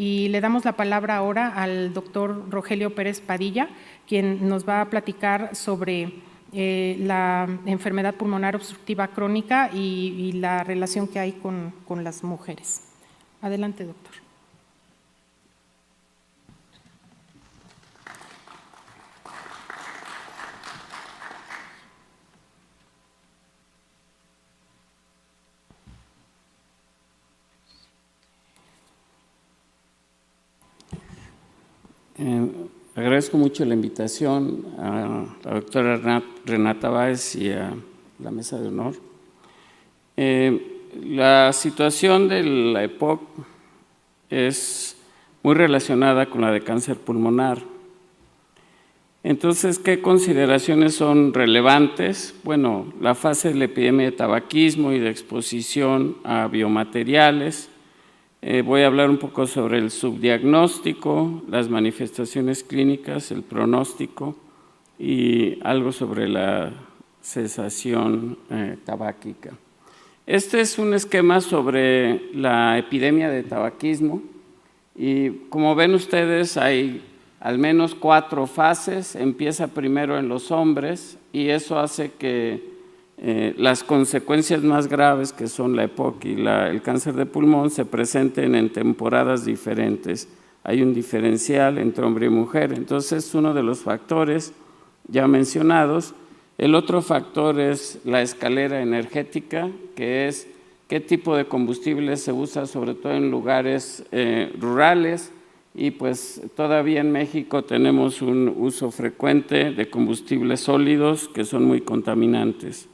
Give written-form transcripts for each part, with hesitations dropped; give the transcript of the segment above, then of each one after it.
Y le damos la palabra ahora al doctor Rogelio Pérez Padilla, quien nos va a platicar sobre la enfermedad pulmonar obstructiva crónica y la relación que hay con las mujeres. Adelante, doctor. Agradezco mucho la invitación a la doctora Renata Báez y a la mesa de honor. La situación de la EPOC es muy relacionada con la de cáncer pulmonar. Entonces, ¿qué consideraciones son relevantes? Bueno, la fase de la epidemia de tabaquismo y de exposición a biomateriales. Voy a hablar un poco sobre el subdiagnóstico, las manifestaciones clínicas, el pronóstico y algo sobre la cesación tabáquica. Este es un esquema sobre la epidemia de tabaquismo y como ven ustedes hay al menos 4 fases. Empieza primero en los hombres y eso hace que las consecuencias más graves, que son la EPOC y el cáncer de pulmón, se presenten en temporadas diferentes. Hay un diferencial entre hombre y mujer, entonces es uno de los factores ya mencionados. El otro factor es la escalera energética, que es qué tipo de combustible se usa, sobre todo en lugares rurales, y pues todavía en México tenemos un uso frecuente de combustibles sólidos que son muy contaminantes.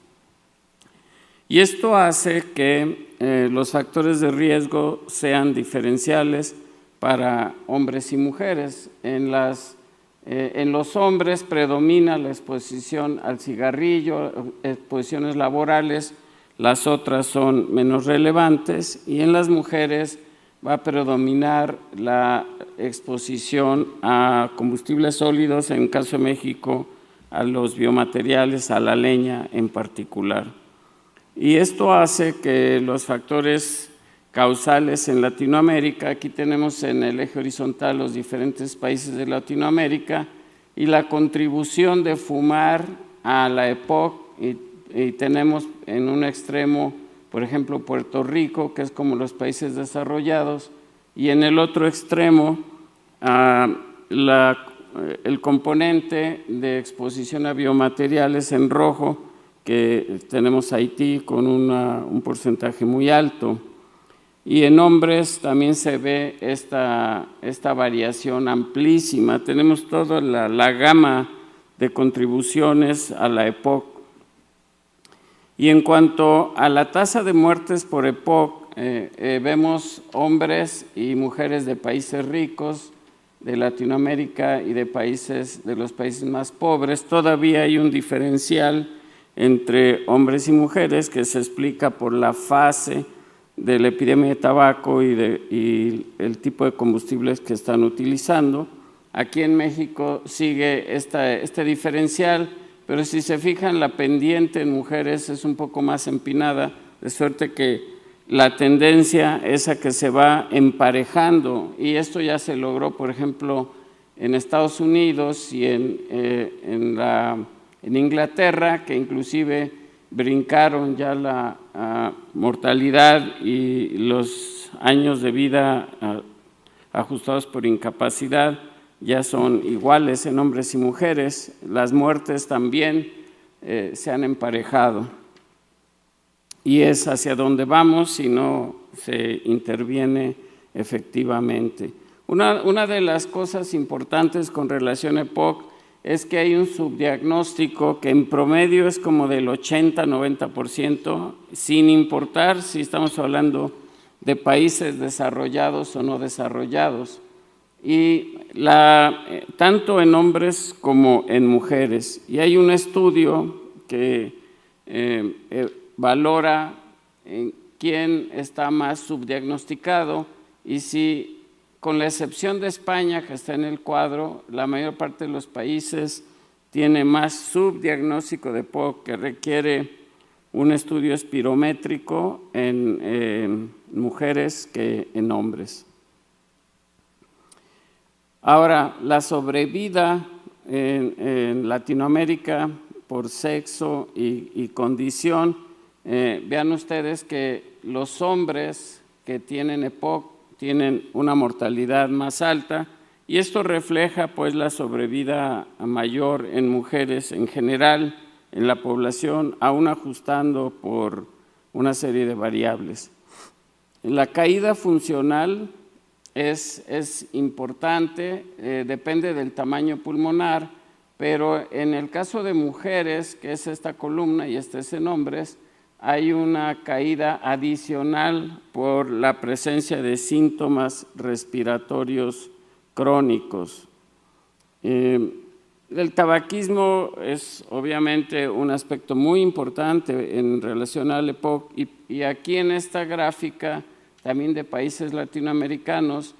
Y esto hace que los factores de riesgo sean diferenciales para hombres y mujeres. En los hombres predomina la exposición al cigarrillo, exposiciones laborales, las otras son menos relevantes, y en las mujeres va a predominar la exposición a combustibles sólidos, en el caso de México, a los biomateriales, a la leña en particular. Y esto hace que los factores causales en Latinoamérica, aquí tenemos en el eje horizontal los diferentes países de Latinoamérica y la contribución de fumar a la EPOC, y tenemos en un extremo, por ejemplo, Puerto Rico, que es como los países desarrollados, y en el otro extremo el componente de exposición a biomateriales en rojo, que tenemos Haití con un porcentaje muy alto. Y en hombres también se ve esta variación amplísima. Tenemos toda la gama de contribuciones a la EPOC. Y en cuanto a la tasa de muertes por EPOC, vemos hombres y mujeres de países ricos, de Latinoamérica y de los países más pobres. Todavía hay un diferencial entre hombres y mujeres que se explica por la fase de la epidemia de tabaco y el tipo de combustibles que están utilizando. Aquí en México sigue este diferencial, pero si se fijan, la pendiente en mujeres es un poco más empinada, de suerte que la tendencia es a que se va emparejando, y esto ya se logró, por ejemplo, en Estados Unidos y en Inglaterra, que inclusive brincaron ya la mortalidad y los años de vida ajustados por incapacidad ya son iguales en hombres y mujeres. Las muertes también se han emparejado. Y es hacia donde vamos si no se interviene efectivamente. Una de las cosas importantes con relación a EPOC es que hay un subdiagnóstico que en promedio es como del 80-90%, sin importar si estamos hablando de países desarrollados o no desarrollados, y tanto en hombres como en mujeres. Y hay un estudio que valora quién está más subdiagnosticado, y si, con la excepción de España, que está en el cuadro, la mayor parte de los países tiene más subdiagnóstico de EPOC, que requiere un estudio espirométrico en mujeres que en hombres. Ahora, la sobrevida en Latinoamérica por sexo y condición, vean ustedes que los hombres que tienen EPOC tienen una mortalidad más alta, y esto refleja pues la sobrevida mayor en mujeres en general en la población, aún ajustando por una serie de variables. La caída funcional es importante, depende del tamaño pulmonar, pero en el caso de mujeres, que es esta columna y este es en hombres, hay una caída adicional por la presencia de síntomas respiratorios crónicos. El tabaquismo es obviamente un aspecto muy importante en relación al EPOC, y aquí en esta gráfica también de países latinoamericanos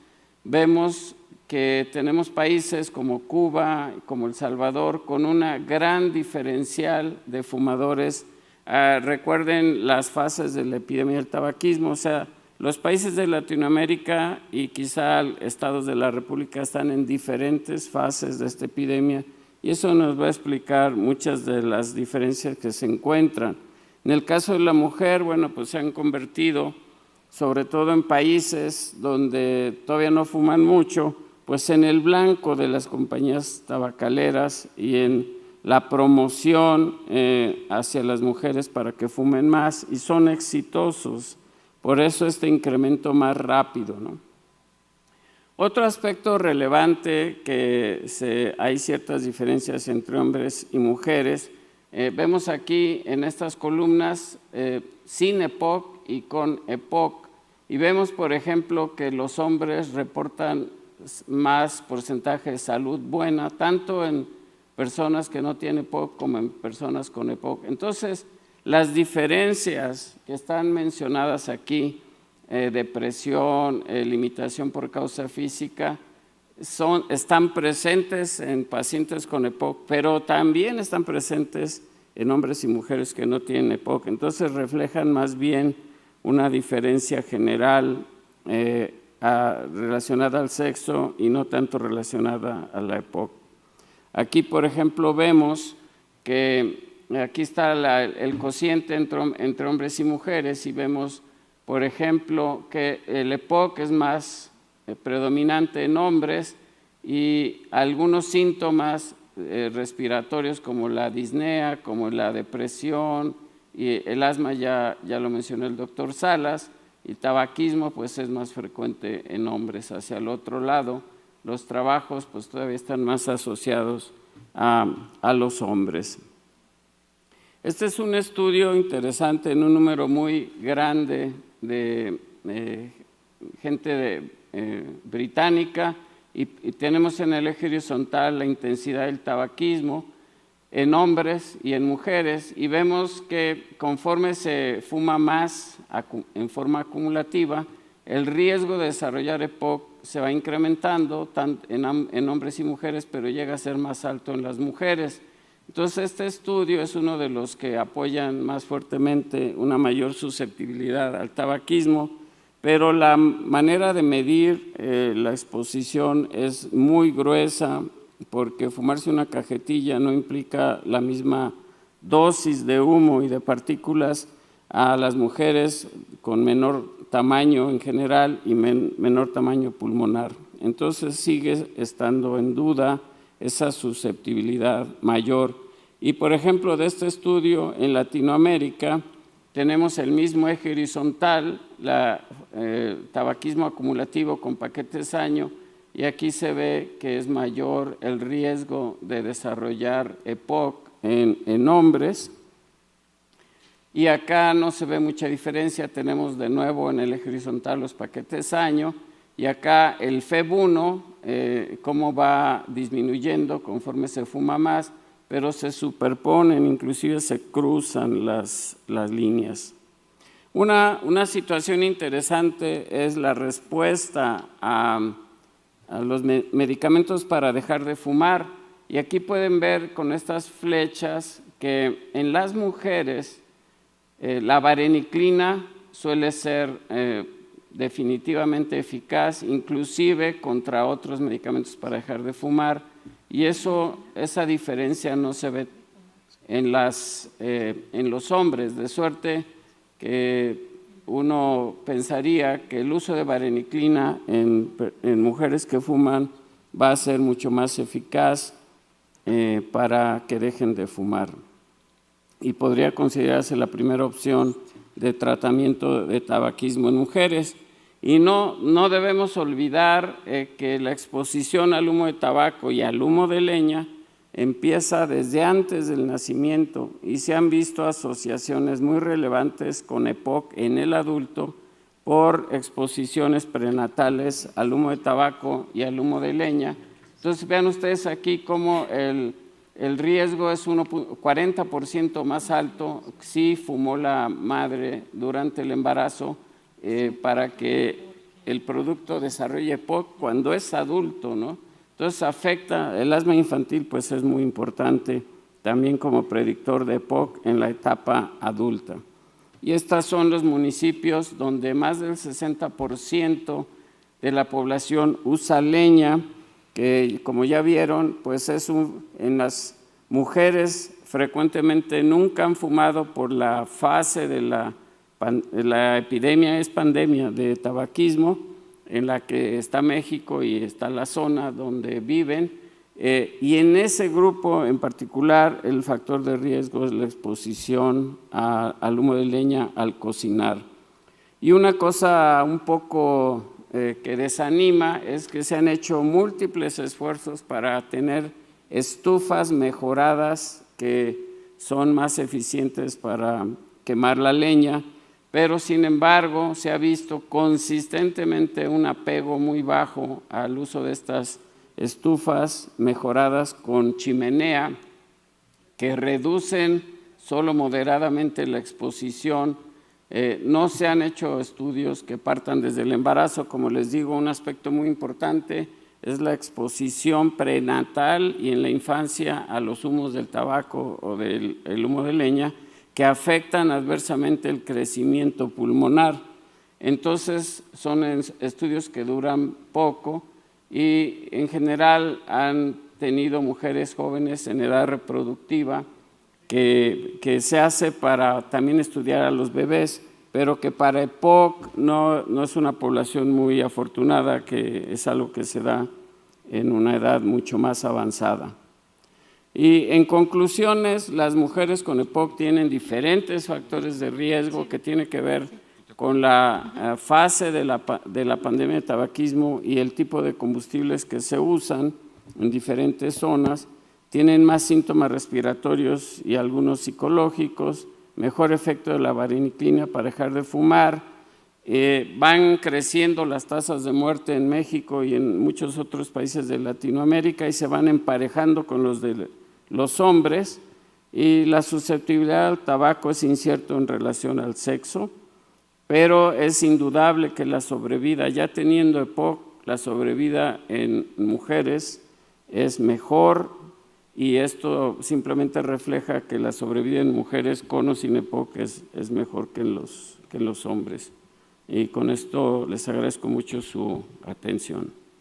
vemos que tenemos países como Cuba, como El Salvador, con una gran diferencial de fumadores. Recuerden las fases de la epidemia del tabaquismo, o sea, los países de Latinoamérica y quizá estados de la República están en diferentes fases de esta epidemia, y eso nos va a explicar muchas de las diferencias que se encuentran. En el caso de la mujer, bueno, pues se han convertido, sobre todo en países donde todavía no fuman mucho, pues en el blanco de las compañías tabacaleras y en la promoción hacia las mujeres para que fumen más, y son exitosos. Por eso este incremento más rápido, ¿no? Otro aspecto relevante que hay ciertas diferencias entre hombres y mujeres. Vemos aquí en estas columnas sin EPOC y con EPOC, y vemos, por ejemplo, que los hombres reportan más porcentaje de salud buena, tanto en personas que no tienen EPOC como en personas con EPOC. Entonces, las diferencias que están mencionadas aquí, depresión, limitación por causa física, están presentes en pacientes con EPOC, pero también están presentes en hombres y mujeres que no tienen EPOC. Entonces reflejan más bien una diferencia general relacionada al sexo y no tanto relacionada a la EPOC. Aquí, por ejemplo, vemos que aquí está el cociente entre hombres y mujeres, y vemos, por ejemplo, que el EPOC es más predominante en hombres, y algunos síntomas respiratorios como la disnea, como la depresión y el asma ya lo mencionó el doctor Salas, y el tabaquismo pues es más frecuente en hombres. Hacia el otro lado, los trabajos pues todavía están más asociados a los hombres. Este es un estudio interesante en un número muy grande de gente británica, y tenemos en el eje horizontal la intensidad del tabaquismo en hombres y en mujeres, y vemos que conforme se fuma más en forma acumulativa, el riesgo de desarrollar EPOC se va incrementando en hombres y mujeres, pero llega a ser más alto en las mujeres. Entonces, este estudio es uno de los que apoyan más fuertemente una mayor susceptibilidad al tabaquismo, pero la manera de medir la exposición es muy gruesa, porque fumarse una cajetilla no implica la misma dosis de humo y de partículas a las mujeres con menor tamaño en general y menor tamaño pulmonar. Entonces sigue estando en duda esa susceptibilidad mayor. Y por ejemplo, de este estudio en Latinoamérica tenemos el mismo eje horizontal, tabaquismo acumulativo con paquetes año, y aquí se ve que es mayor el riesgo de desarrollar EPOC en hombres. Y acá no se ve mucha diferencia, tenemos de nuevo en el eje horizontal los paquetes año, y acá el FEV1, cómo va disminuyendo conforme se fuma más, pero se superponen, inclusive se cruzan las líneas. Una situación interesante es la respuesta a los medicamentos para dejar de fumar, y aquí pueden ver con estas flechas que en las mujeres la vareniclina suele ser definitivamente eficaz, inclusive contra otros medicamentos para dejar de fumar, y esa diferencia no se ve en los hombres, de suerte que uno pensaría que el uso de vareniclina en mujeres que fuman va a ser mucho más eficaz para que dejen de fumar, y podría considerarse la primera opción de tratamiento de tabaquismo en mujeres. Y no debemos olvidar que la exposición al humo de tabaco y al humo de leña empieza desde antes del nacimiento, y se han visto asociaciones muy relevantes con EPOC en el adulto por exposiciones prenatales al humo de tabaco y al humo de leña. Entonces vean ustedes aquí cómo el riesgo es 40% más alto si fumó la madre durante el embarazo, para que el producto desarrolle EPOC cuando es adulto, ¿no? Entonces afecta, el asma infantil pues es muy importante también como predictor de EPOC en la etapa adulta. Y estos son los municipios donde más del 60% de la población usa leña, que como ya vieron, pues en las mujeres frecuentemente nunca han fumado por la fase de la epidemia, es pandemia de tabaquismo, en la que está México y está la zona donde viven, y en ese grupo en particular el factor de riesgo es la exposición al humo de leña al cocinar. Y una cosa un poco que desanima es que se han hecho múltiples esfuerzos para tener estufas mejoradas que son más eficientes para quemar la leña, pero sin embargo se ha visto consistentemente un apego muy bajo al uso de estas estufas mejoradas con chimenea, que reducen solo moderadamente la exposición. No se han hecho estudios que partan desde el embarazo. Como les digo, un aspecto muy importante es la exposición prenatal y en la infancia a los humos del tabaco o del humo de leña, que afectan adversamente el crecimiento pulmonar. Entonces son estudios que duran poco y en general han tenido mujeres jóvenes en edad reproductiva que se hace para también estudiar a los bebés, pero que para EPOC no es una población muy afortunada, que es algo que se da en una edad mucho más avanzada. Y en conclusiones, las mujeres con EPOC tienen diferentes factores de riesgo que tienen que ver con la fase de la pandemia de tabaquismo y el tipo de combustibles que se usan en diferentes zonas. Tienen más síntomas respiratorios y algunos psicológicos, mejor efecto de la vareniclina para dejar de fumar, van creciendo las tasas de muerte en México y en muchos otros países de Latinoamérica y se van emparejando con los de los hombres, y la susceptibilidad al tabaco es incierto en relación al sexo, pero es indudable que la sobrevida, ya teniendo EPOC, la sobrevida en mujeres es mejor, y esto simplemente refleja que la sobrevida en mujeres con o sin EPOC es mejor que en los hombres. Y con esto les agradezco mucho su atención.